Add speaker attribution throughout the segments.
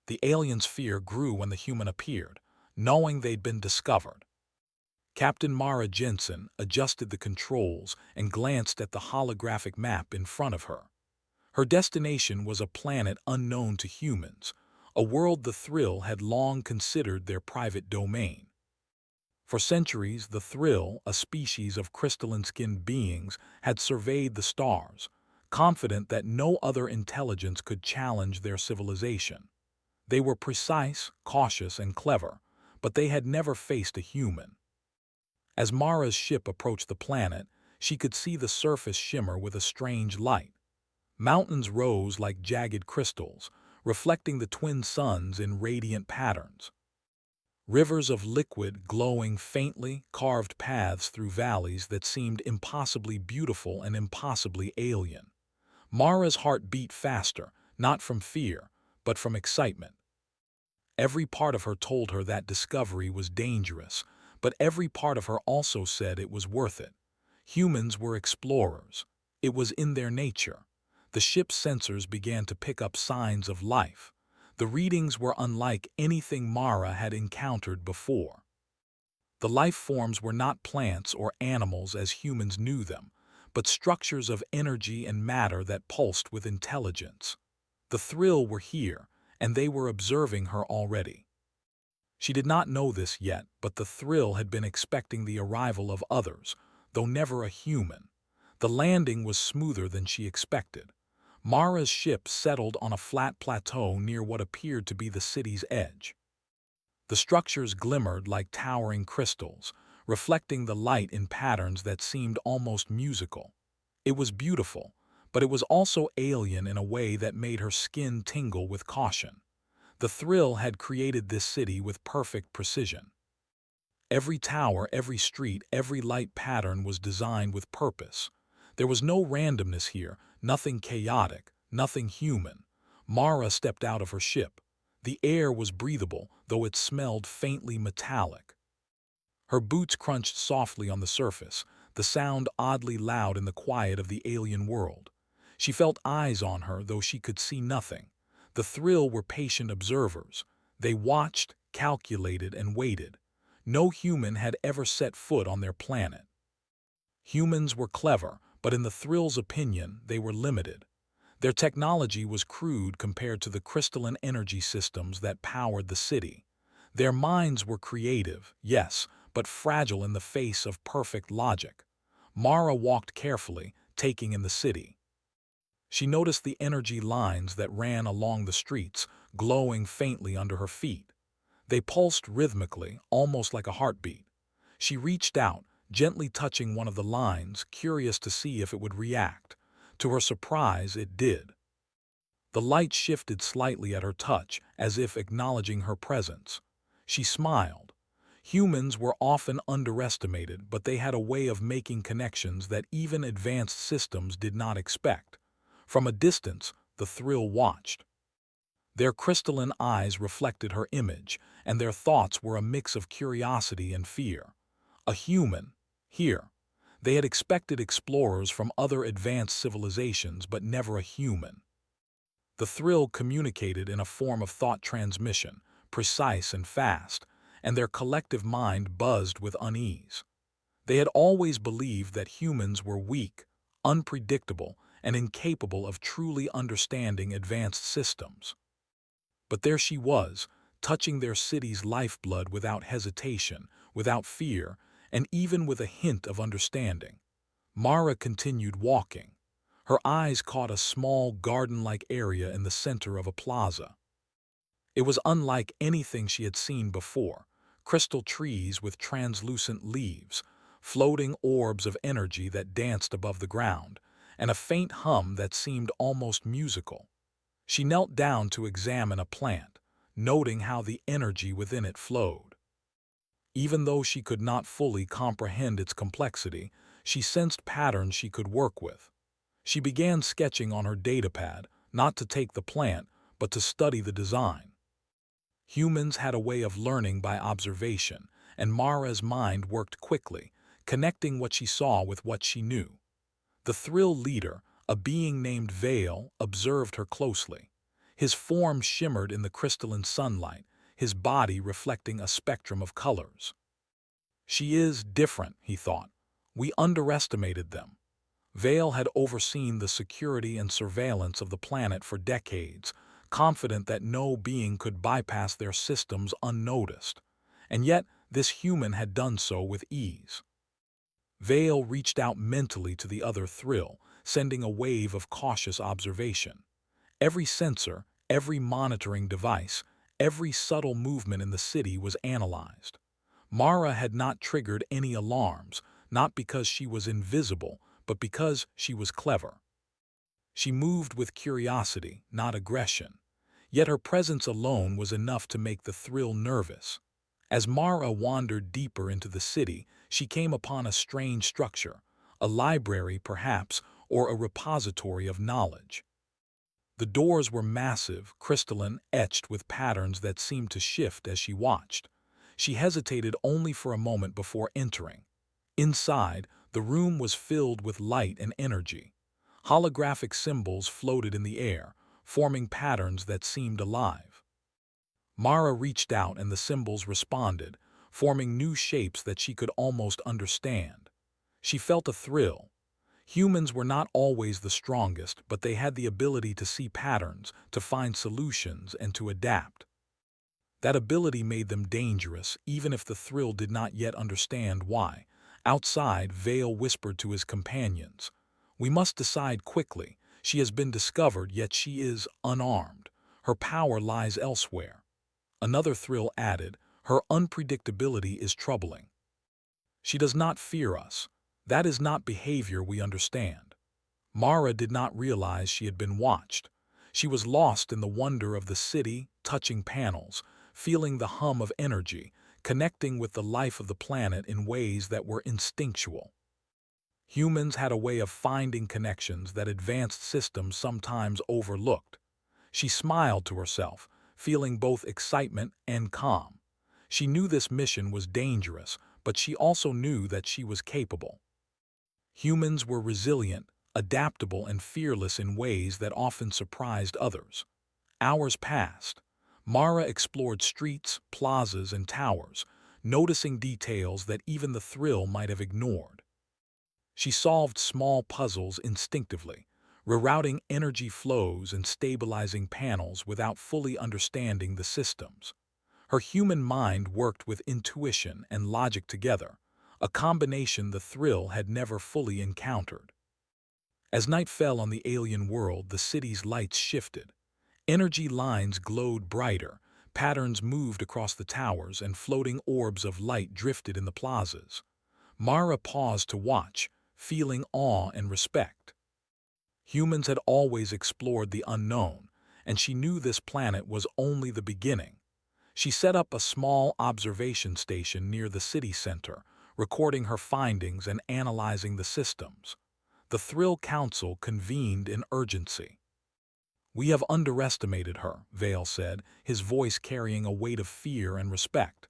Speaker 1: The aliens' fear grew when the human appeared, knowing they'd been discovered. Captain Mara Jensen adjusted the controls and glanced at the holographic map in front of her. Her destination was a planet unknown to humans, a world the Thrill had long considered their private domain. For centuries, the Thrill, a species of crystalline-skinned beings, had surveyed the stars, confident that no other intelligence could challenge their civilization. They were precise, cautious, and clever, but they had never faced a human. As Mara's ship approached the planet, she could see the surface shimmer with a strange light. Mountains rose like jagged crystals, reflecting the twin suns in radiant patterns. Rivers of liquid glowing faintly carved paths through valleys that seemed impossibly beautiful and impossibly alien. Mara's heart beat faster, not from fear, but from excitement. Every part of her told her that discovery was dangerous, but every part of her also said it was worth it. Humans were explorers. It was in their nature. The ship's sensors began to pick up signs of life. The readings were unlike anything Mara had encountered before. The life forms were not plants or animals as humans knew them, but structures of energy and matter that pulsed with intelligence. The Thrill were here, and they were observing her already. She did not know this yet, but the Thrill had been expecting the arrival of others, though never a human. The landing was smoother than she expected. Mara's ship settled on a flat plateau near what appeared to be the city's edge. The structures glimmered like towering crystals, reflecting the light in patterns that seemed almost musical. It was beautiful, but it was also alien in a way that made her skin tingle with caution. The Thrill had created this city with perfect precision. Every tower, every street, every light pattern was designed with purpose. There was no randomness here, nothing chaotic, nothing human. Mara stepped out of her ship. The air was breathable, though it smelled faintly metallic. Her boots crunched softly on the surface, the sound oddly loud in the quiet of the alien world. She felt eyes on her, though she could see nothing. The Thrill were patient observers. They watched, calculated, and waited. No human had ever set foot on their planet. Humans were clever, but in the Thrill's opinion, they were limited. Their technology was crude compared to the crystalline energy systems that powered the city. Their minds were creative, yes, but fragile in the face of perfect logic. Mara walked carefully, taking in the city. She noticed the energy lines that ran along the streets, glowing faintly under her feet. They pulsed rhythmically, almost like a heartbeat. She reached out, gently touching one of the lines, curious to see if it would react. To her surprise, it did. The light shifted slightly at her touch, as if acknowledging her presence. She smiled. Humans were often underestimated, but they had a way of making connections that even advanced systems did not expect. From a distance, the Thrill watched. Their crystalline eyes reflected her image, and their thoughts were a mix of curiosity and fear. A human, here. They had expected explorers from other advanced civilizations, but never a human. The Thrill communicated in a form of thought transmission, precise and fast, and their collective mind buzzed with unease. They had always believed that humans were weak, unpredictable, and incapable of truly understanding advanced systems. But there she was, touching their city's lifeblood without hesitation, without fear, and even with a hint of understanding. Mara continued walking. Her eyes caught a small garden-like area in the center of a plaza. It was unlike anything she had seen before: crystal trees with translucent leaves, floating orbs of energy that danced above the ground, and a faint hum that seemed almost musical. She knelt down to examine a plant, noting how the energy within it flowed. Even though she could not fully comprehend its complexity, she sensed patterns she could work with. She began sketching on her datapad, not to take the plant, but to study the design. Humans had a way of learning by observation, and Mara's mind worked quickly, connecting what she saw with what she knew. The Thrill leader, a being named Vale, observed her closely. His form shimmered in the crystalline sunlight, his body reflecting a spectrum of colors. She is different, he thought. We underestimated them. Vale had overseen the security and surveillance of the planet for decades, confident that no being could bypass their systems unnoticed. And yet, this human had done so with ease. Vale reached out mentally to the other Thrill, sending a wave of cautious observation. Every sensor, every monitoring device, every subtle movement in the city was analyzed. Mara had not triggered any alarms, not because she was invisible, but because she was clever. She moved with curiosity, not aggression. Yet her presence alone was enough to make the Thrill nervous. As Mara wandered deeper into the city, she came upon a strange structure, a library perhaps, or a repository of knowledge. The doors were massive, crystalline, etched with patterns that seemed to shift as she watched. She hesitated only for a moment before entering. Inside, the room was filled with light and energy. Holographic symbols floated in the air, forming patterns that seemed alive. Mara reached out and the symbols responded, forming new shapes that she could almost understand. She felt a thrill. Humans were not always the strongest, but they had the ability to see patterns, to find solutions, and to adapt. That ability made them dangerous, even if the Thrill did not yet understand why. Outside, Vale whispered to his companions, "We must decide quickly. She has been discovered, yet she is unarmed. Her power lies elsewhere." Another Thrill added, "Her unpredictability is troubling. She does not fear us. That is not behavior we understand." Mara did not realize she had been watched. She was lost in the wonder of the city, touching panels, feeling the hum of energy, connecting with the life of the planet in ways that were instinctual. Humans had a way of finding connections that advanced systems sometimes overlooked. She smiled to herself, feeling both excitement and calm. She knew this mission was dangerous, but she also knew that she was capable. Humans were resilient, adaptable, and fearless in ways that often surprised others. Hours passed. Mara explored streets, plazas, and towers, noticing details that even the Thrill might have ignored. She solved small puzzles instinctively, rerouting energy flows and stabilizing panels without fully understanding the systems. Her human mind worked with intuition and logic together, a combination the Thrill had never fully encountered. As night fell on the alien world, the city's lights shifted. Energy lines glowed brighter, patterns moved across the towers, and floating orbs of light drifted in the plazas. Mara paused to watch, feeling awe and respect. Humans had always explored the unknown, and she knew this planet was only the beginning. She set up a small observation station near the city center, recording her findings and analyzing the systems. The Thrill Council convened in urgency. "We have underestimated her," Vale said, his voice carrying a weight of fear and respect.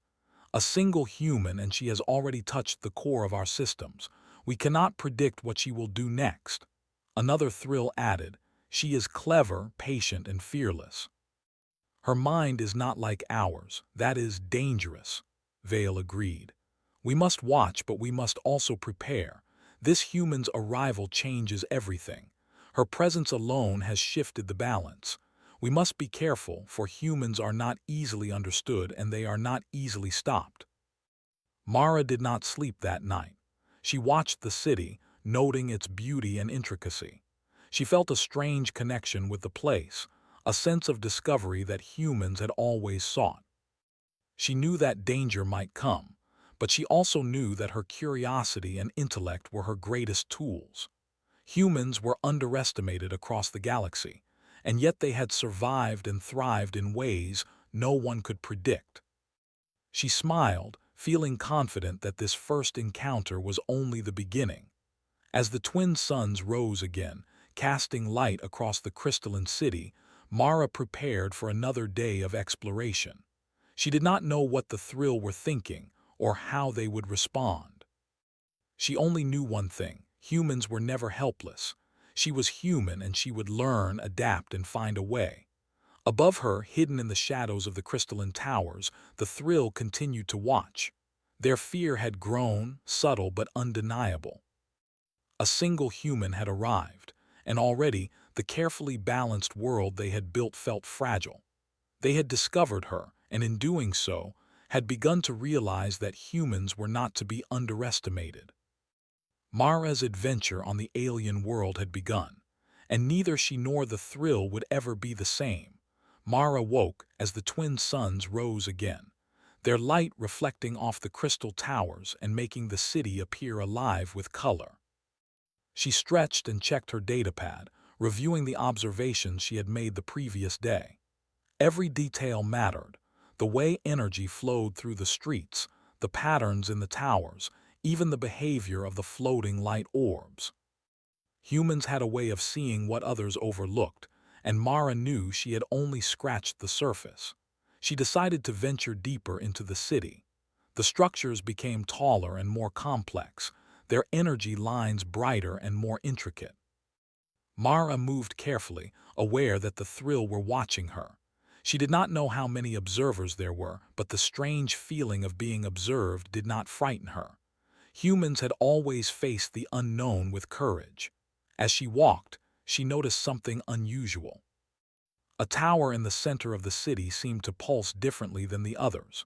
Speaker 1: "A single human and she has already touched the core of our systems. We cannot predict what she will do next." Another Thrill added, "She is clever, patient, and fearless." "Her mind is not like ours. That is dangerous," Vale agreed. "We must watch, but we must also prepare. This human's arrival changes everything. Her presence alone has shifted the balance. We must be careful, for humans are not easily understood and they are not easily stopped." Mara did not sleep that night. She watched the city, noting its beauty and intricacy. She felt a strange connection with the place, a sense of discovery that humans had always sought. She knew that danger might come, but she also knew that her curiosity and intellect were her greatest tools. Humans were underestimated across the galaxy, and yet they had survived and thrived in ways no one could predict. She smiled, feeling confident that this first encounter was only the beginning. As the twin suns rose again, casting light across the crystalline city, Mara prepared for another day of exploration. She did not know what the Thrill were thinking or how they would respond. She only knew one thing: humans were never helpless. She was human and she would learn, adapt, and find a way. Above her, hidden in the shadows of the crystalline towers, the Thrill continued to watch. Their fear had grown, subtle but undeniable. A single human had arrived, and already the carefully balanced world they had built felt fragile. They had discovered her, and in doing so, had begun to realize that humans were not to be underestimated. Mara's adventure on the alien world had begun, and neither she nor the Thrill would ever be the same. Mara woke as the twin suns rose again, their light reflecting off the crystal towers and making the city appear alive with color. She stretched and checked her datapad, reviewing the observations she had made the previous day. Every detail mattered: the way energy flowed through the streets, the patterns in the towers, even the behavior of the floating light orbs. Humans had a way of seeing what others overlooked, and Mara knew she had only scratched the surface. She decided to venture deeper into the city. The structures became taller and more complex, their energy lines brighter and more intricate. Mara moved carefully, aware that the Thrill were watching her. She did not know how many observers there were, but the strange feeling of being observed did not frighten her. Humans had always faced the unknown with courage. As she walked, she noticed something unusual. A tower in the center of the city seemed to pulse differently than the others.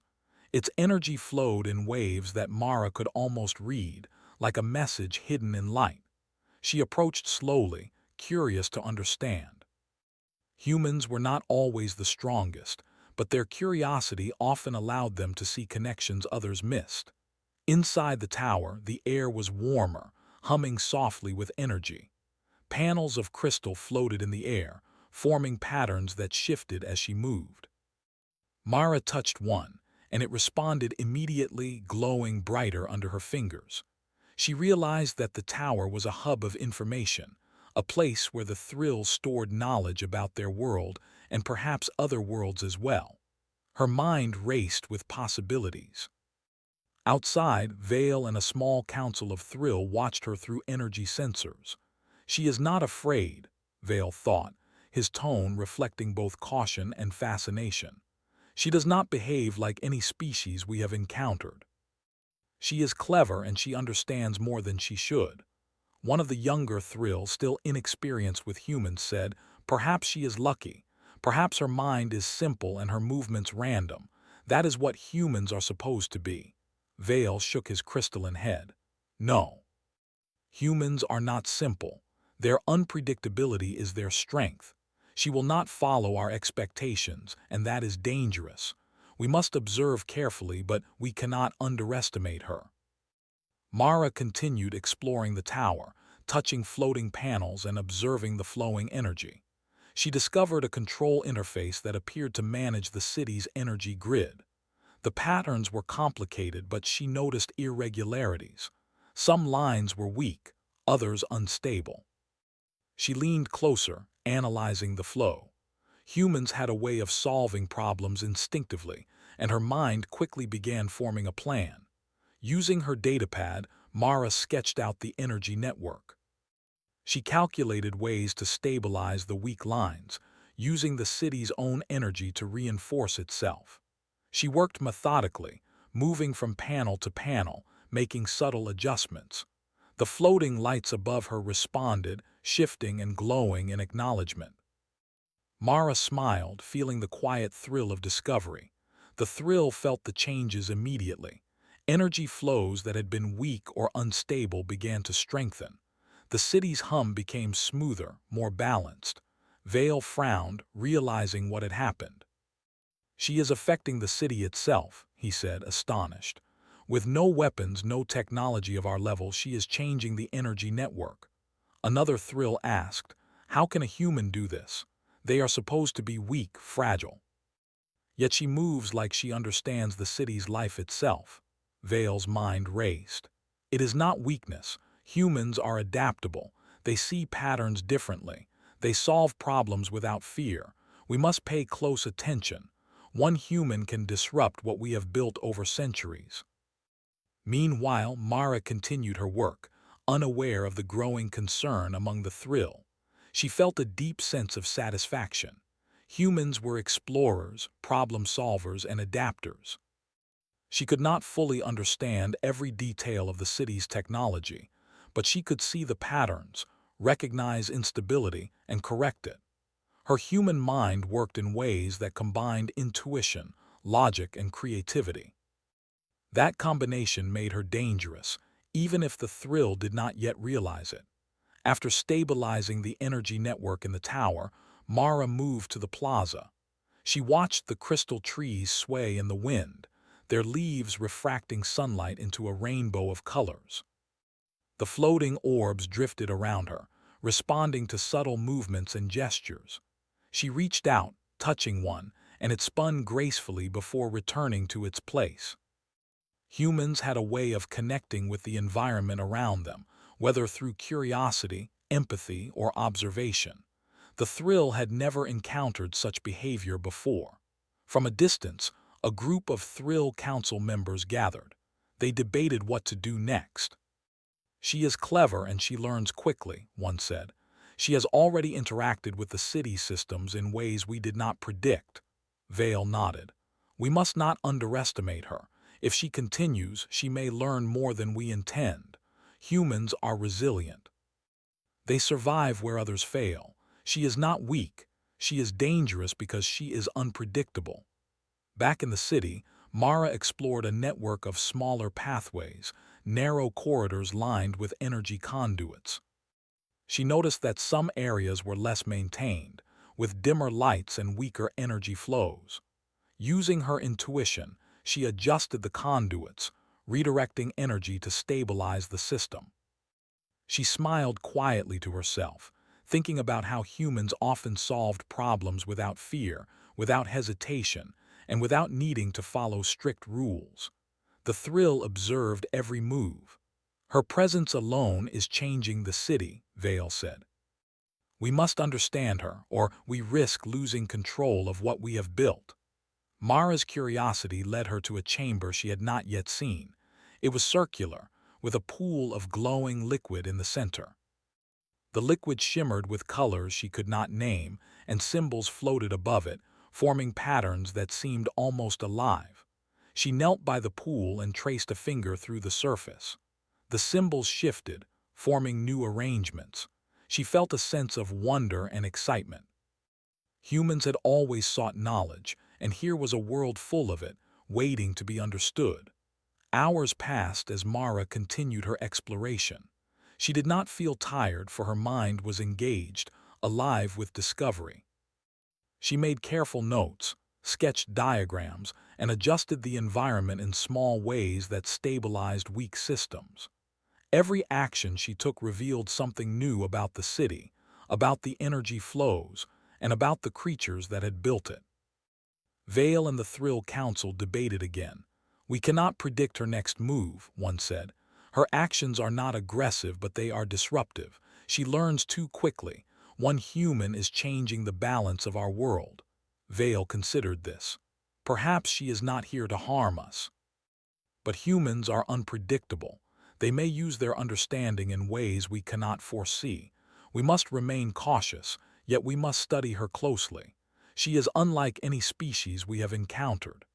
Speaker 1: Its energy flowed in waves that Mara could almost read, like a message hidden in light. She approached slowly, curious to understand. Humans were not always the strongest, but their curiosity often allowed them to see connections others missed. Inside the tower, the air was warmer, humming softly with energy. Panels of crystal floated in the air, forming patterns that shifted as she moved. Mara touched one, and it responded immediately, glowing brighter under her fingers. She realized that the tower was a hub of information, a place where the Thrill stored knowledge about their world and perhaps other worlds as well. Her mind raced with possibilities. Outside, Vale and a small council of Thrill watched her through energy sensors. She is not afraid, Vale thought, his tone reflecting both caution and fascination. She does not behave like any species we have encountered. She is clever and she understands more than she should. One of the younger Thrill, still inexperienced with humans, said, "Perhaps she is lucky. Perhaps her mind is simple and her movements random. That is what humans are supposed to be." Vale shook his crystalline head. "No. Humans are not simple. Their unpredictability is their strength. She will not follow our expectations, and that is dangerous. We must observe carefully, but we cannot underestimate her." Mara continued exploring the tower, touching floating panels and observing the flowing energy. She discovered a control interface that appeared to manage the city's energy grid. The patterns were complicated, but she noticed irregularities. Some lines were weak, others unstable. She leaned closer, analyzing the flow. Humans had a way of solving problems instinctively, and her mind quickly began forming a plan. Using her datapad, Mara sketched out the energy network. She calculated ways to stabilize the weak lines, using the city's own energy to reinforce itself. She worked methodically, moving from panel to panel, making subtle adjustments. The floating lights above her responded, shifting and glowing in acknowledgement. Mara smiled, feeling the quiet thrill of discovery. The Thrill felt the changes immediately. Energy flows that had been weak or unstable began to strengthen. The city's hum became smoother, more balanced. Vale frowned, realizing what had happened. "She is affecting the city itself," he said, astonished. "With no weapons, no technology of our level, she is changing the energy network." Another Thrill asked, "How can a human do this? They are supposed to be weak, fragile. Yet she moves like she understands the city's life itself." Vale's mind raced. "It is not weakness. Humans are adaptable. They see patterns differently. They solve problems without fear. We must pay close attention. One human can disrupt what we have built over centuries." Meanwhile, Mara continued her work, unaware of the growing concern among the Thrill. She felt a deep sense of satisfaction. Humans were explorers, problem solvers, and adapters. She could not fully understand every detail of the city's technology, but she could see the patterns, recognize instability, and correct it. Her human mind worked in ways that combined intuition, logic, and creativity. That combination made her dangerous, even if the thrill did not yet realize it. After stabilizing the energy network in the tower, Mara moved to the plaza. She watched the crystal trees sway in the wind, their leaves refracting sunlight into a rainbow of colors. The floating orbs drifted around her, responding to subtle movements and gestures. She reached out, touching one, and it spun gracefully before returning to its place. Humans had a way of connecting with the environment around them, whether through curiosity, empathy, or observation. The thrill had never encountered such behavior before. From a distance, a group of Thrill Council members gathered. They debated what to do next. "She is clever and she learns quickly," one said. "She has already interacted with the city systems in ways we did not predict." Vale nodded. "We must not underestimate her. If she continues, she may learn more than we intend. Humans are resilient. They survive where others fail. She is not weak. She is dangerous because she is unpredictable." Back in the city, Mara explored a network of smaller pathways, narrow corridors lined with energy conduits. She noticed that some areas were less maintained, with dimmer lights and weaker energy flows. Using her intuition, she adjusted the conduits, redirecting energy to stabilize the system. She smiled quietly to herself, thinking about how humans often solved problems without fear, without hesitation, and without needing to follow strict rules. The thrill observed every move. "Her presence alone is changing the city," Vale said. "We must understand her, or we risk losing control of what we have built." Mara's curiosity led her to a chamber she had not yet seen. It was circular, with a pool of glowing liquid in the center. The liquid shimmered with colors she could not name, and symbols floated above it, forming patterns that seemed almost alive. She knelt by the pool and traced a finger through the surface. The symbols shifted, forming new arrangements. She felt a sense of wonder and excitement. Humans had always sought knowledge, and here was a world full of it, waiting to be understood. Hours passed as Mara continued her exploration. She did not feel tired, for her mind was engaged, alive with discovery. She made careful notes, sketched diagrams, and adjusted the environment in small ways that stabilized weak systems. Every action she took revealed something new about the city, about the energy flows, and about the creatures that had built it. Vale and the Thrill Council debated again. "We cannot predict her next move," one said. "Her actions are not aggressive, but they are disruptive. She learns too quickly. One human is changing the balance of our world." Vale considered this. "Perhaps she is not here to harm us." But humans are unpredictable. They may use their understanding in ways we cannot foresee. We must remain cautious, yet we must study her closely. She is unlike any species we have encountered.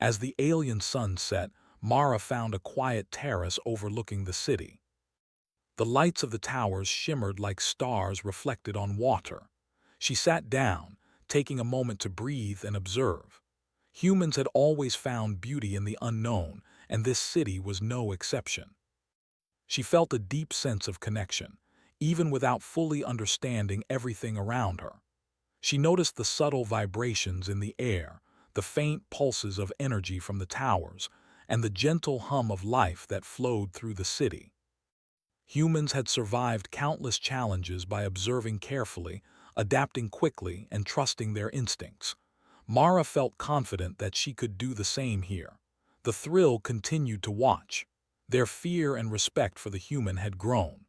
Speaker 1: As the alien sun set, Mara found a quiet terrace overlooking the city. The lights of the towers shimmered like stars reflected on water. She sat down, taking a moment to breathe and observe. Humans had always found beauty in the unknown, and this city was no exception. She felt a deep sense of connection, even without fully understanding everything around her. She noticed the subtle vibrations in the air, the faint pulses of energy from the towers, and the gentle hum of life that flowed through the city. Humans had survived countless challenges by observing carefully, adapting quickly, and trusting their instincts. Mara felt confident that she could do the same here. The thrill continued to watch. Their fear and respect for the human had grown.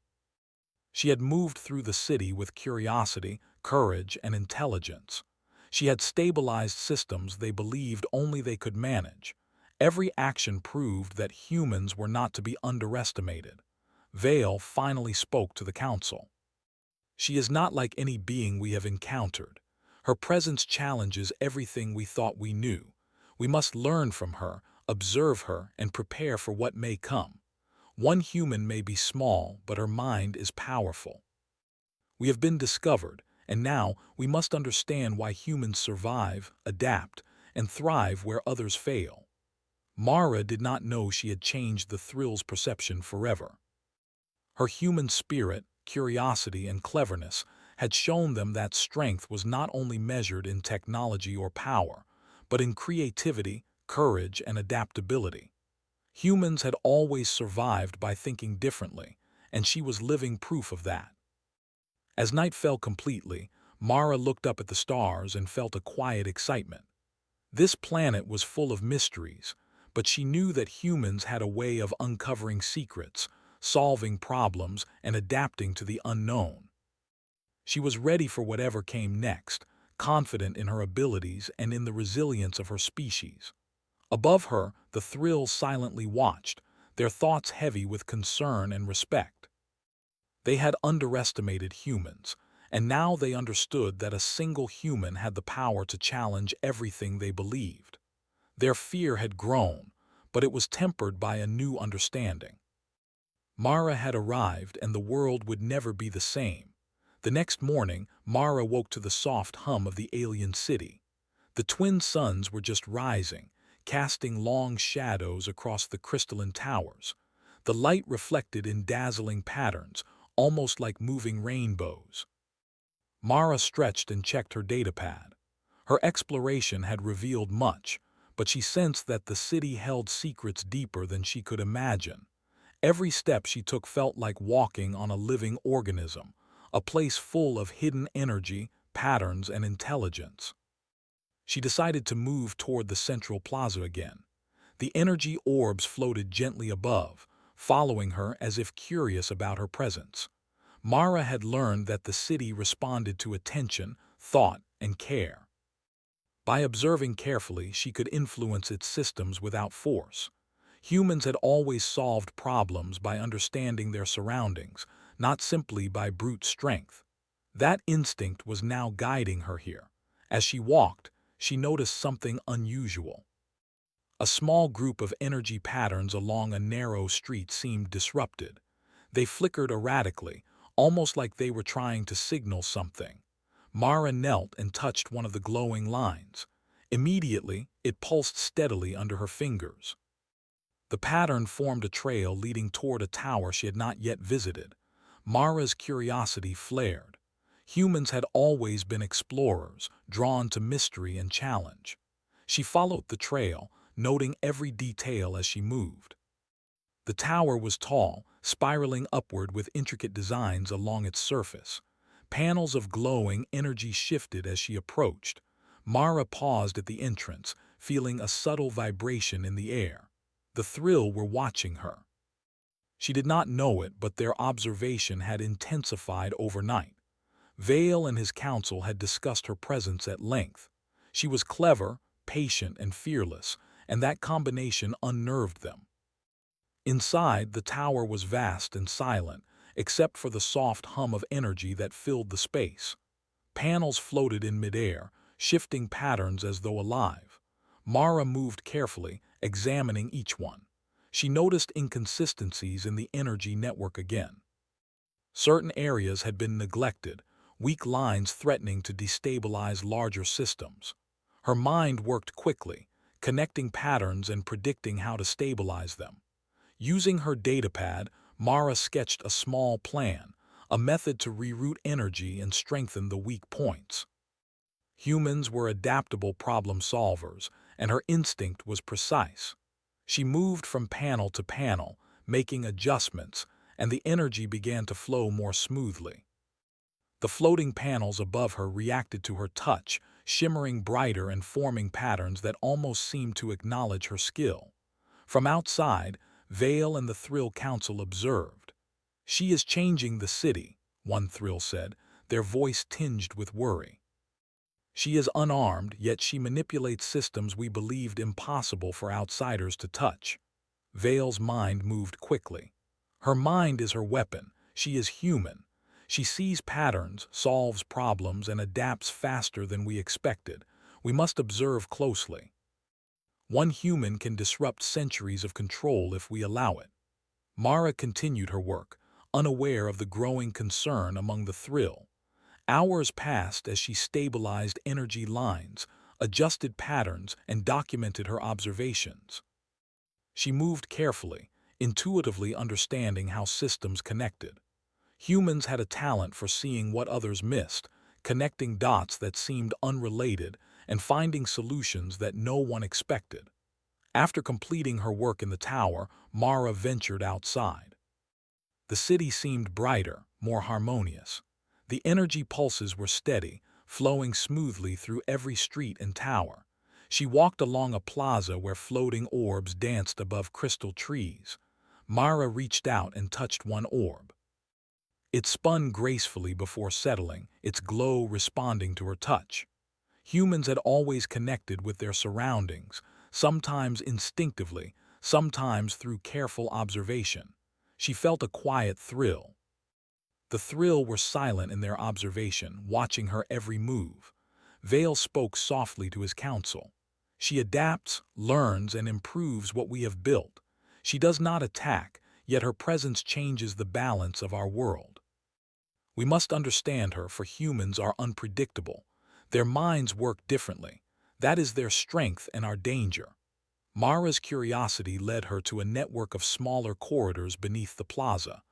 Speaker 1: She had moved through the city with curiosity, courage, and intelligence. She had stabilized systems they believed only they could manage. Every action proved that humans were not to be underestimated. Vale finally spoke to the council. "She is not like any being we have encountered. Her presence challenges everything we thought we knew. We must learn from her, observe her, and prepare for what may come. One human may be small, but her mind is powerful. We have been discovered, and now we must understand why humans survive, adapt, and thrive where others fail. Mara did not know she had changed the thrill's perception forever. Her human spirit, curiosity, and cleverness had shown them that strength was not only measured in technology or power, but in creativity, courage, and adaptability. Humans had always survived by thinking differently, and she was living proof of that. As night fell completely, Mara looked up at the stars and felt a quiet excitement. This planet was full of mysteries, but she knew that humans had a way of uncovering secrets, solving problems, and adapting to the unknown. She was ready for whatever came next, confident in her abilities and in the resilience of her species. Above her, the thrills silently watched, their thoughts heavy with concern and respect. They had underestimated humans, and now they understood that a single human had the power to challenge everything they believed. Their fear had grown, but it was tempered by a new understanding. Mara had arrived, and the world would never be the same. The next morning, Mara woke to the soft hum of the alien city. The twin suns were just rising, casting long shadows across the crystalline towers. The light reflected in dazzling patterns, almost like moving rainbows. Mara stretched and checked her datapad. Her exploration had revealed much, but she sensed that the city held secrets deeper than she could imagine. Every step she took felt like walking on a living organism, a place full of hidden energy, patterns, and intelligence. She decided to move toward the central plaza again. The energy orbs floated gently above, following her as if curious about her presence. Mara had learned that the city responded to attention, thought, and care. By observing carefully, she could influence its systems without force. Humans had always solved problems by understanding their surroundings, not simply by brute strength. That instinct was now guiding her here. As she walked, she noticed something unusual. A small group of energy patterns along a narrow street seemed disrupted. They flickered erratically, almost like they were trying to signal something. Mara knelt and touched one of the glowing lines. Immediately, it pulsed steadily under her fingers. The pattern formed a trail leading toward a tower she had not yet visited. Mara's curiosity flared. Humans had always been explorers, drawn to mystery and challenge. She followed the trail, noting every detail as she moved. The tower was tall, spiraling upward with intricate designs along its surface. Panels of glowing energy shifted as she approached. Mara paused at the entrance, feeling a subtle vibration in the air. The thrill were watching her. She did not know it, but their observation had intensified overnight. Vale and his council had discussed her presence at length. She was clever, patient, and fearless, and that combination unnerved them. Inside, the tower was vast and silent, except for the soft hum of energy that filled the space. Panels floated in midair, shifting patterns as though alive. Mara moved carefully, examining each one. She noticed inconsistencies in the energy network again. Certain areas had been neglected, weak lines threatening to destabilize larger systems. Her mind worked quickly, connecting patterns and predicting how to stabilize them. Using her datapad, Mara sketched a small plan, a method to reroute energy and strengthen the weak points. Humans were adaptable problem solvers, and her instinct was precise. She moved from panel to panel, making adjustments, and the energy began to flow more smoothly. The floating panels above her reacted to her touch, shimmering brighter and forming patterns that almost seemed to acknowledge her skill. From outside, Vale and the Thrill Council observed. "She is changing the city," one Thrill said, their voice tinged with worry. "She is unarmed, yet she manipulates systems we believed impossible for outsiders to touch." Vale's mind moved quickly. "Her mind is her weapon. She is human. She sees patterns, solves problems, and adapts faster than we expected. We must observe closely. One human can disrupt centuries of control if we allow it. Mara continued her work, unaware of the growing concern among the thrill. Hours passed as she stabilized energy lines, adjusted patterns, and documented her observations. She moved carefully, intuitively understanding how systems connected. Humans had a talent for seeing what others missed, connecting dots that seemed unrelated, and finding solutions that no one expected. After completing her work in the tower, Mara ventured outside. The city seemed brighter, more harmonious. The energy pulses were steady, flowing smoothly through every street and tower. She walked along a plaza where floating orbs danced above crystal trees. Mara reached out and touched one orb. It spun gracefully before settling, its glow responding to her touch. Humans had always connected with their surroundings, sometimes instinctively, sometimes through careful observation. She felt a quiet thrill. The thrill were silent in their observation, watching her every move. Vale spoke softly to his council. She adapts, learns, and improves what we have built. She does not attack, yet her presence changes the balance of our world. We must understand her, for humans are unpredictable. Their minds work differently. That is their strength and our danger. Mara's curiosity led her to a network of smaller corridors beneath the plaza.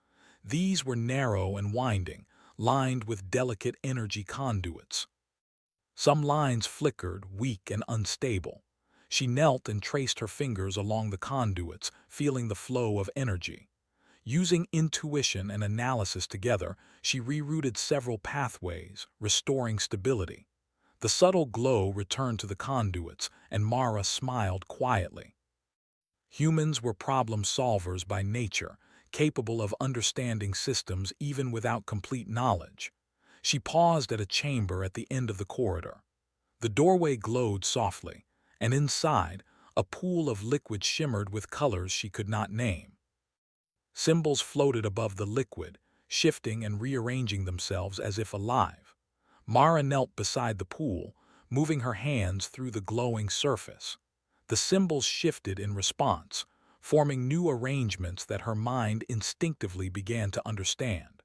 Speaker 1: These were narrow and winding, lined with delicate energy conduits. Some lines flickered, weak and unstable. She knelt and traced her fingers along the conduits, feeling the flow of energy. Using intuition and analysis together, she rerouted several pathways, restoring stability. The subtle glow returned to the conduits, and Mara smiled quietly. Humans were problem solvers by nature, capable of understanding systems even without complete knowledge. She paused at a chamber at the end of the corridor. The doorway glowed softly, and inside, a pool of liquid shimmered with colors she could not name. Symbols floated above the liquid, shifting and rearranging themselves as if alive. Mara knelt beside the pool, moving her hands through the glowing surface. The symbols shifted in response, forming new arrangements that her mind instinctively began to understand.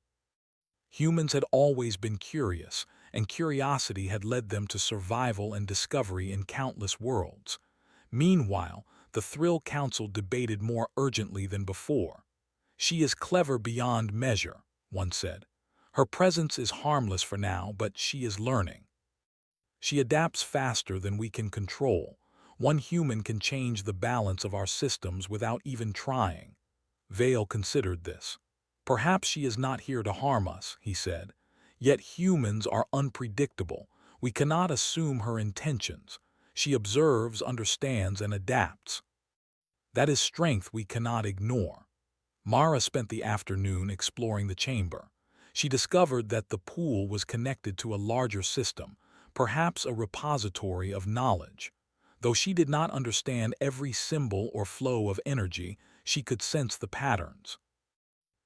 Speaker 1: Humans had always been curious, and curiosity had led them to survival and discovery in countless worlds. Meanwhile, the Thrill Council debated more urgently than before. "She is clever beyond measure," one said. "Her presence is harmless for now, but she is learning. She adapts faster than we can control. One human can change the balance of our systems without even trying." Vale considered this. "Perhaps she is not here to harm us," he said. "Yet humans are unpredictable. We cannot assume her intentions. She observes, understands, and adapts. That is strength we cannot ignore." Mara spent the afternoon exploring the chamber. She discovered that the pool was connected to a larger system, perhaps a repository of knowledge. Though she did not understand every symbol or flow of energy, she could sense the patterns.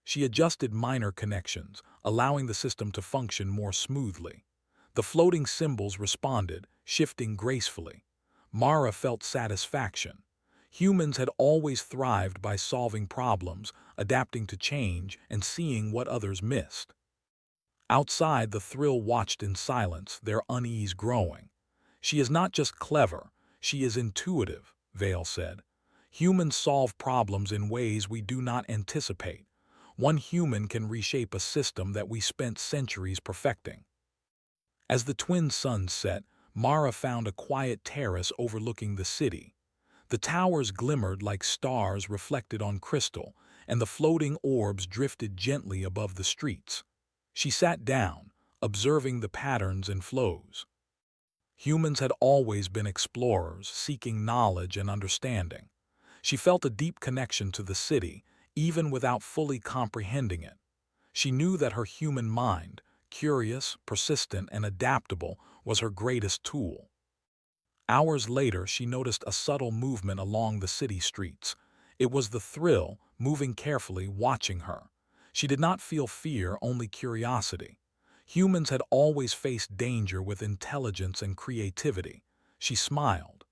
Speaker 1: She adjusted minor connections, allowing the system to function more smoothly. The floating symbols responded, shifting gracefully. Mara felt satisfaction. Humans had always thrived by solving problems, adapting to change, and seeing what others missed. Outside, the Thrill watched in silence, their unease growing. "She is not just clever, she is intuitive," Vale said. "Humans solve problems in ways we do not anticipate. One human can reshape a system that we spent centuries perfecting." As the twin suns set, Mara found a quiet terrace overlooking the city. The towers glimmered like stars reflected on crystal, and the floating orbs drifted gently above the streets. She sat down, observing the patterns and flows. Humans had always been explorers, seeking knowledge and understanding. She felt a deep connection to the city, even without fully comprehending it. She knew that her human mind, curious, persistent, and adaptable, was her greatest tool. Hours later, she noticed a subtle movement along the city streets. It was the Thrill, moving carefully, watching her. She did not feel fear, only curiosity. Humans had always faced danger with intelligence and creativity. She smiled.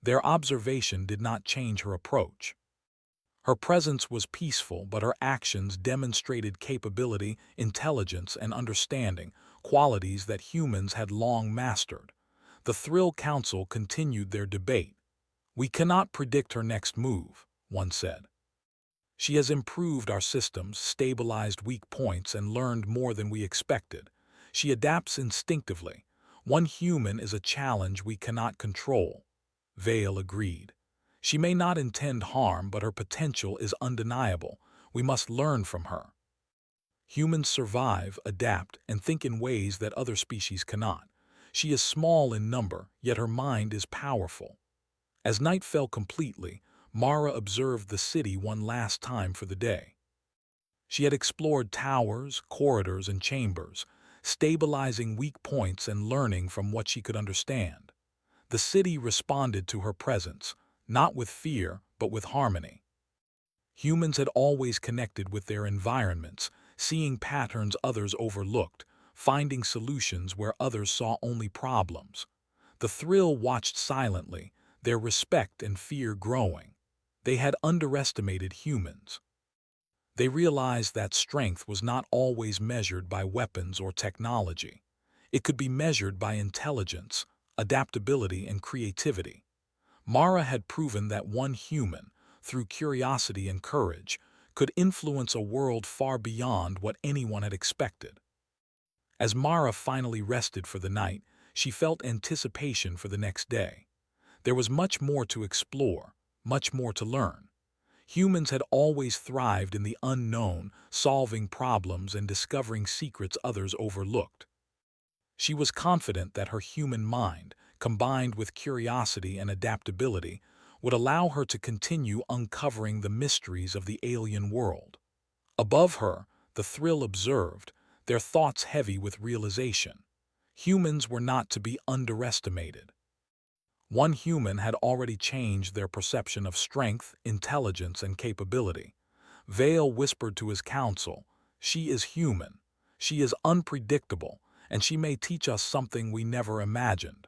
Speaker 1: Their observation did not change her approach. Her presence was peaceful, but her actions demonstrated capability, intelligence, and understanding, qualities that humans had long mastered. The Thrill Council continued their debate. "We cannot predict her next move," one said. "She has improved our systems, stabilized weak points, and learned more than we expected. She adapts instinctively. One human is a challenge we cannot control." Vale agreed. "She may not intend harm, but her potential is undeniable. We must learn from her." Humans survive, adapt, and think in ways that other species cannot. She is small in number, yet her mind is powerful. As night fell completely, Mara observed the city one last time for the day. She had explored towers, corridors, and chambers, stabilizing weak points and learning from what she could understand. The city responded to her presence, not with fear, but with harmony. Humans had always connected with their environments, seeing patterns others overlooked, finding solutions where others saw only problems. The Thrill watched silently, their respect and fear growing. They had underestimated humans. They realized that strength was not always measured by weapons or technology. It could be measured by intelligence, adaptability, and creativity. Mara had proven that one human, through curiosity and courage, could influence a world far beyond what anyone had expected. As Mara finally rested for the night, she felt anticipation for the next day. There was much more to explore, much more to learn. Humans had always thrived in the unknown, solving problems and discovering secrets others overlooked. She was confident that her human mind, combined with curiosity and adaptability, would allow her to continue uncovering the mysteries of the alien world. Above her, the Thrill observed, their thoughts heavy with realization. Humans were not to be underestimated. One human had already changed their perception of strength, intelligence, and capability. Vale whispered to his council, "She is human. She is unpredictable, and she may teach us something we never imagined."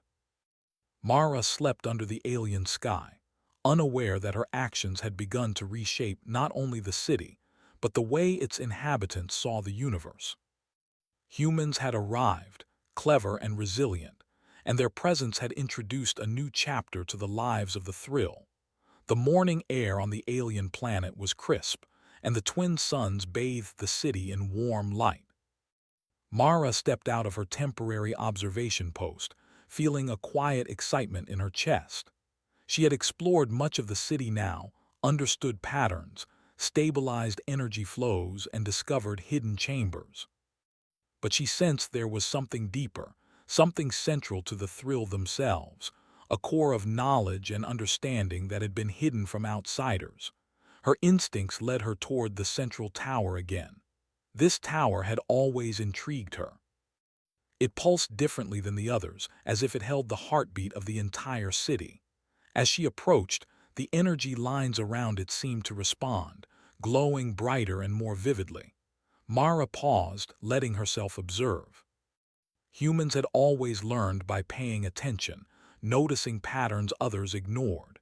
Speaker 1: Mara slept under the alien sky, unaware that her actions had begun to reshape not only the city, but the way its inhabitants saw the universe. Humans had arrived, clever and resilient, and their presence had introduced a new chapter to the lives of the Thrill. The morning air on the alien planet was crisp, and the twin suns bathed the city in warm light. Mara stepped out of her temporary observation post, feeling a quiet excitement in her chest. She had explored much of the city now, understood patterns, stabilized energy flows, and discovered hidden chambers. But she sensed there was something deeper, something central to the Thrill themselves, a core of knowledge and understanding that had been hidden from outsiders. Her instincts led her toward the central tower again. This tower had always intrigued her. It pulsed differently than the others, as if it held the heartbeat of the entire city. As she approached, the energy lines around it seemed to respond, glowing brighter and more vividly. Mara paused, letting herself observe. Humans had always learned by paying attention, noticing patterns others ignored.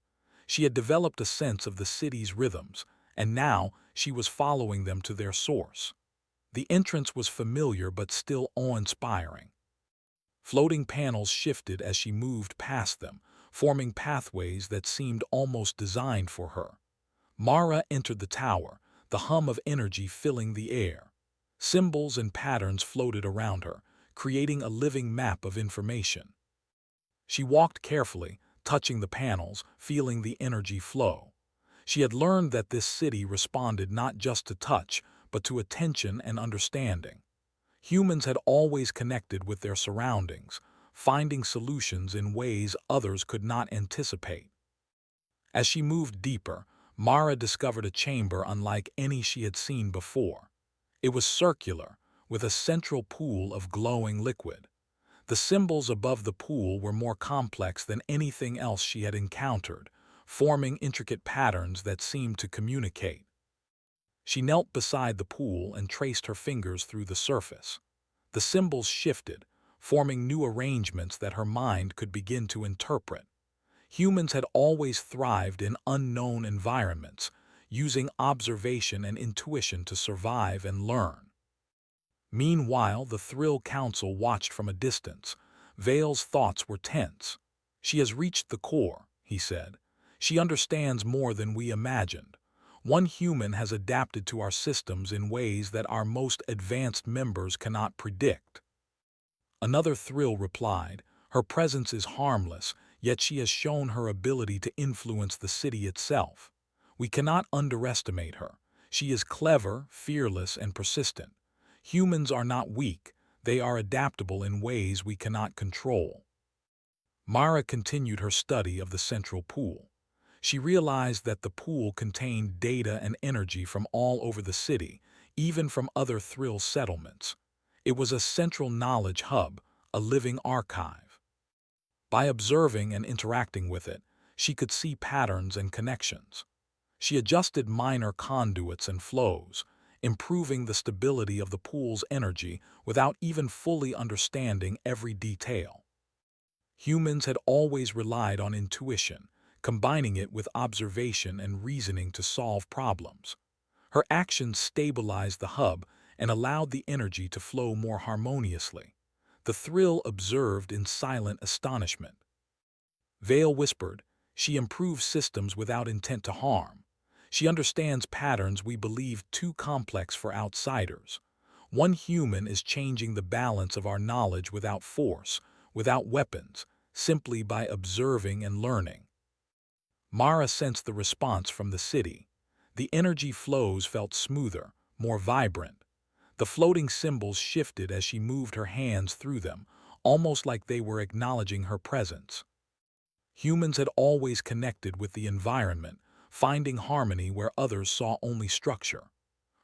Speaker 1: She had developed a sense of the city's rhythms, and now she was following them to their source. The entrance was familiar but still awe-inspiring. Floating panels shifted as she moved past them, forming pathways that seemed almost designed for her. Mara entered the tower, the hum of energy filling the air. Symbols and patterns floated around her, creating a living map of information. She walked carefully, touching the panels, feeling the energy flow. She had learned that this city responded not just to touch, but to attention and understanding. Humans had always connected with their surroundings, finding solutions in ways others could not anticipate. As she moved deeper, Mara discovered a chamber unlike any she had seen before. It was circular, with a central pool of glowing liquid. The symbols above the pool were more complex than anything else she had encountered, forming intricate patterns that seemed to communicate. She knelt beside the pool and traced her fingers through the surface. The symbols shifted, forming new arrangements that her mind could begin to interpret. Humans had always thrived in unknown environments, using observation and intuition to survive and learn. Meanwhile, the Thrill Council watched from a distance. Vale's thoughts were tense. "She has reached the core," he said. "She understands more than we imagined. One human has adapted to our systems in ways that our most advanced members cannot predict." Another Thrill replied, "Her presence is harmless, yet she has shown her ability to influence the city itself. We cannot underestimate her. She is clever, fearless, and persistent. Humans are not weak, they are adaptable in ways we cannot control." Mara continued her study of the central pool. She realized that the pool contained data and energy from all over the city, even from other Thrill settlements. It was a central knowledge hub, a living archive. By observing and interacting with it, she could see patterns and connections. She adjusted minor conduits and flows, improving the stability of the pool's energy without even fully understanding every detail. Humans had always relied on intuition, combining it with observation and reasoning to solve problems. Her actions stabilized the hub and allowed the energy to flow more harmoniously. The Thrill observed in silent astonishment. Vale whispered, "She improves systems without intent to harm. She understands patterns we believe too complex for outsiders. One human is changing the balance of our knowledge without force, without weapons, simply by observing and learning." Mara sensed the response from the city. The energy flows felt smoother, more vibrant. The floating symbols shifted as she moved her hands through them, almost like they were acknowledging her presence. Humans had always connected with the environment, finding harmony where others saw only structure.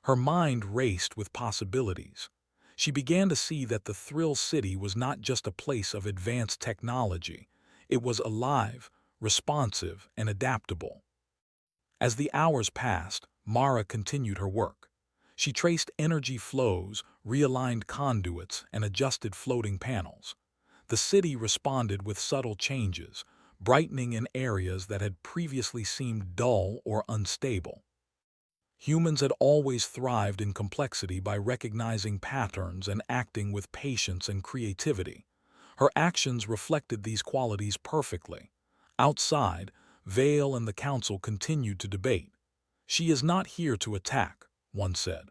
Speaker 1: Her mind raced with possibilities. She began to see that the Thrill City was not just a place of advanced technology. It was alive, responsive, and adaptable. As the hours passed, Mara continued her work. She traced energy flows, realigned conduits, and adjusted floating panels. The city responded with subtle changes, brightening in areas that had previously seemed dull or unstable. Humans had always thrived in complexity by recognizing patterns and acting with patience and creativity. Her actions reflected these qualities perfectly. Outside, Vale and the council continued to debate. "She is not here to attack," one said.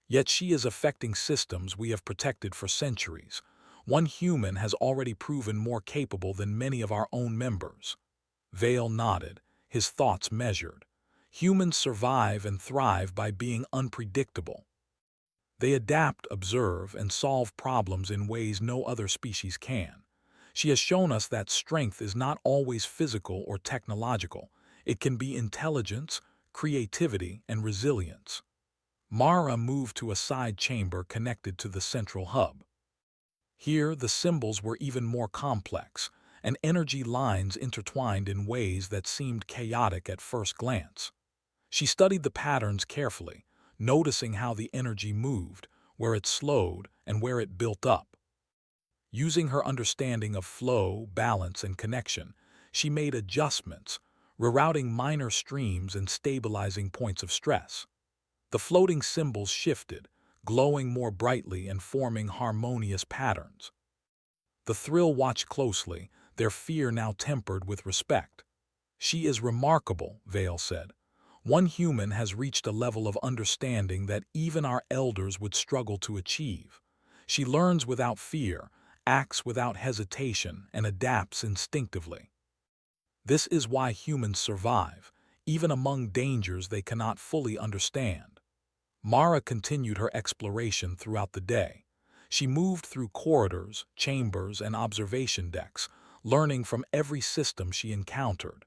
Speaker 1: "Yet she is affecting systems we have protected for centuries. One human has already proven more capable than many of our own members." Vale nodded, his thoughts measured. Humans survive and thrive by being unpredictable. They adapt, observe, and solve problems in ways no other species can. She has shown us that strength is not always physical or technological. It can be intelligence, creativity, and resilience. Mara moved to a side chamber connected to the central hub. Here, the symbols were even more complex, and energy lines intertwined in ways that seemed chaotic at first glance. She studied the patterns carefully, noticing how the energy moved, where it slowed, and where it built up. Using her understanding of flow, balance, and connection, she made adjustments, rerouting minor streams and stabilizing points of stress. The floating symbols shifted, glowing more brightly and forming harmonious patterns. The Thrill watched closely, their fear now tempered with respect. "She is remarkable," Vale said. "One human has reached a level of understanding that even our elders would struggle to achieve. She learns without fear, acts without hesitation, and adapts instinctively. This is why humans survive, even among dangers they cannot fully understand." Mara continued her exploration throughout the day. She moved through corridors, chambers, and observation decks, learning from every system she encountered.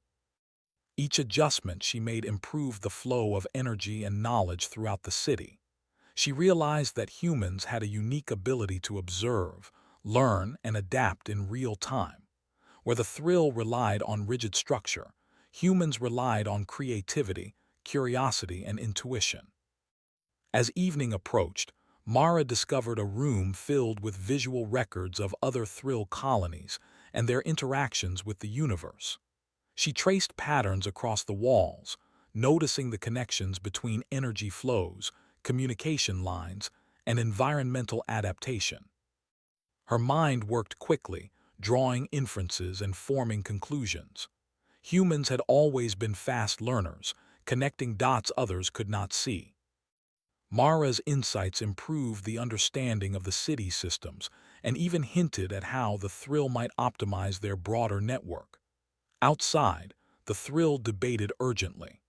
Speaker 1: Each adjustment she made improved the flow of energy and knowledge throughout the city. She realized that humans had a unique ability to observe, learn, and adapt in real time. Where the Thrill relied on rigid structure, humans relied on creativity, curiosity, and intuition. As evening approached, Mara discovered a room filled with visual records of other Thrill colonies and their interactions with the universe. She traced patterns across the walls, noticing the connections between energy flows, communication lines, and environmental adaptation. Her mind worked quickly, drawing inferences and forming conclusions. Humans had always been fast learners, connecting dots others could not see. Mara's insights improved the understanding of the city systems and even hinted at how the Thrill might optimize their broader network. Outside, the Thrill debated urgently.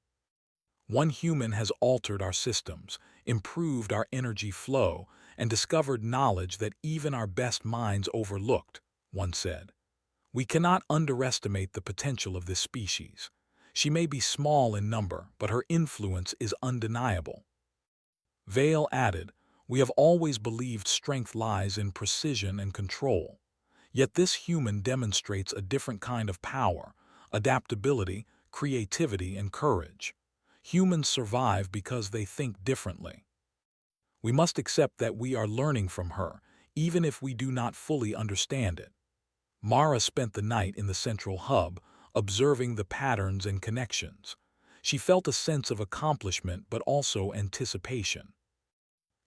Speaker 1: One human has altered our systems, improved our energy flow, and discovered knowledge that even our best minds overlooked, one said. We cannot underestimate the potential of this species. She may be small in number, but her influence is undeniable. Vale added, we have always believed strength lies in precision and control. Yet this human demonstrates a different kind of power, adaptability, creativity, and courage. Humans survive because they think differently. We must accept that we are learning from her, even if we do not fully understand it. Mara spent the night in the central hub, observing the patterns and connections. She felt a sense of accomplishment but also anticipation.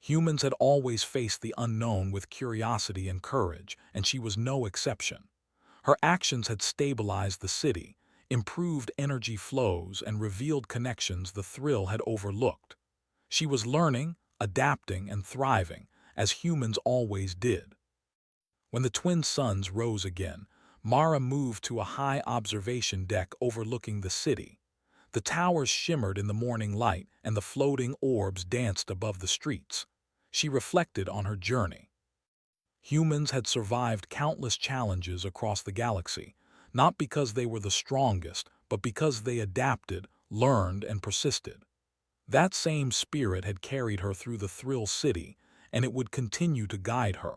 Speaker 1: Humans had always faced the unknown with curiosity and courage, and she was no exception. Her actions had stabilized the city, improved energy flows, and revealed connections the Thrill had overlooked. She was learning, adapting, and thriving, as humans always did. When the twin suns rose again, Mara moved to a high observation deck overlooking the city. The towers shimmered in the morning light, and the floating orbs danced above the streets. She reflected on her journey. Humans had survived countless challenges across the galaxy, not because they were the strongest, but because they adapted, learned, and persisted. That same spirit had carried her through the Thrill City, and it would continue to guide her.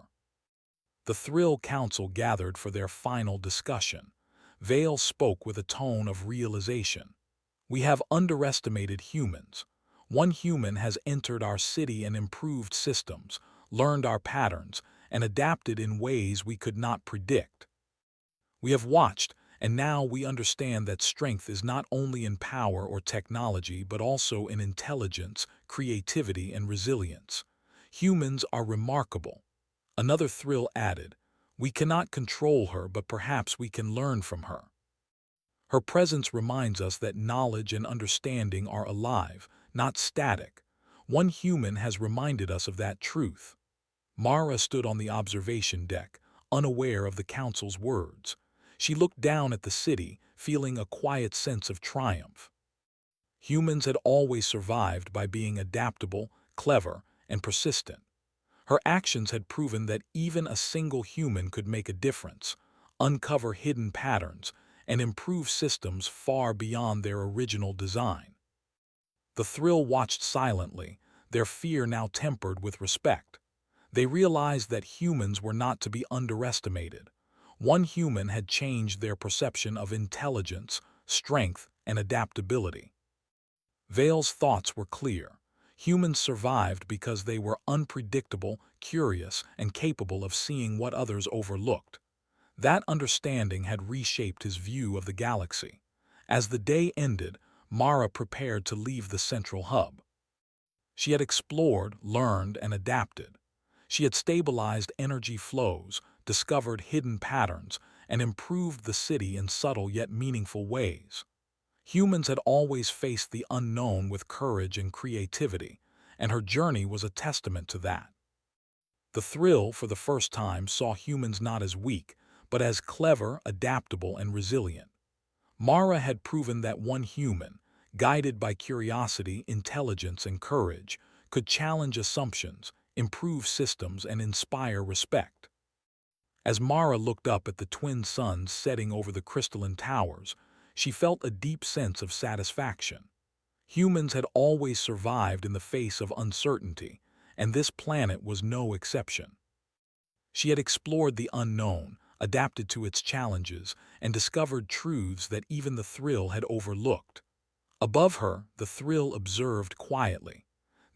Speaker 1: The Thrill Council gathered for their final discussion. Vale spoke with a tone of realization. We have underestimated humans. One human has entered our city and improved systems, learned our patterns, and adapted in ways we could not predict. We have watched, and now we understand that strength is not only in power or technology but also in intelligence, creativity, and resilience. Humans are remarkable. Another Thrill added, we cannot control her, but perhaps we can learn from her. Her presence reminds us that knowledge and understanding are alive, not static. One human has reminded us of that truth. Mara stood on the observation deck, unaware of the council's words. She looked down at the city, feeling a quiet sense of triumph. Humans had always survived by being adaptable, clever, and persistent. Her actions had proven that even a single human could make a difference, uncover hidden patterns, and improve systems far beyond their original design. The Thrill watched silently, their fear now tempered with respect. They realized that humans were not to be underestimated. One human had changed their perception of intelligence, strength, and adaptability. Vale's thoughts were clear. Humans survived because they were unpredictable, curious, and capable of seeing what others overlooked. That understanding had reshaped his view of the galaxy. As the day ended, Mara prepared to leave the central hub. She had explored, learned, and adapted. She had stabilized energy flows, discovered hidden patterns, and improved the city in subtle yet meaningful ways. Humans had always faced the unknown with courage and creativity, and her journey was a testament to that. The Thrill, for the first time, saw humans not as weak, but as clever, adaptable, and resilient. Mara had proven that one human, guided by curiosity, intelligence, and courage, could challenge assumptions, improve systems, and inspire respect. As Mara looked up at the twin suns setting over the crystalline towers, she felt a deep sense of satisfaction. Humans had always survived in the face of uncertainty, and this planet was no exception. She had explored the unknown, adapted to its challenges, and discovered truths that even the Thrill had overlooked. Above her, the Thrill observed quietly.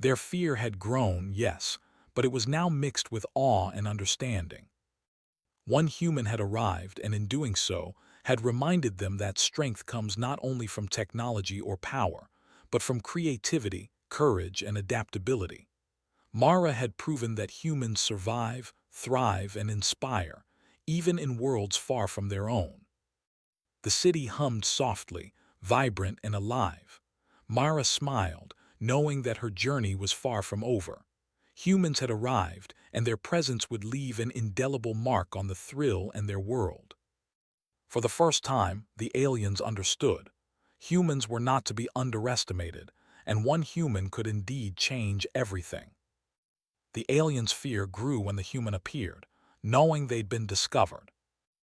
Speaker 1: Their fear had grown, yes, but it was now mixed with awe and understanding. One human had arrived, and in doing so, had reminded them that strength comes not only from technology or power, but from creativity, courage, and adaptability. Mara had proven that humans survive, thrive, and inspire, even in worlds far from their own. The city hummed softly, vibrant and alive. Mara smiled, knowing that her journey was far from over. Humans had arrived, and their presence would leave an indelible mark on the thrill and their world. For the first time, the aliens understood. Humans were not to be underestimated, and one human could indeed change everything. The aliens' fear grew when the human appeared, knowing they'd been discovered.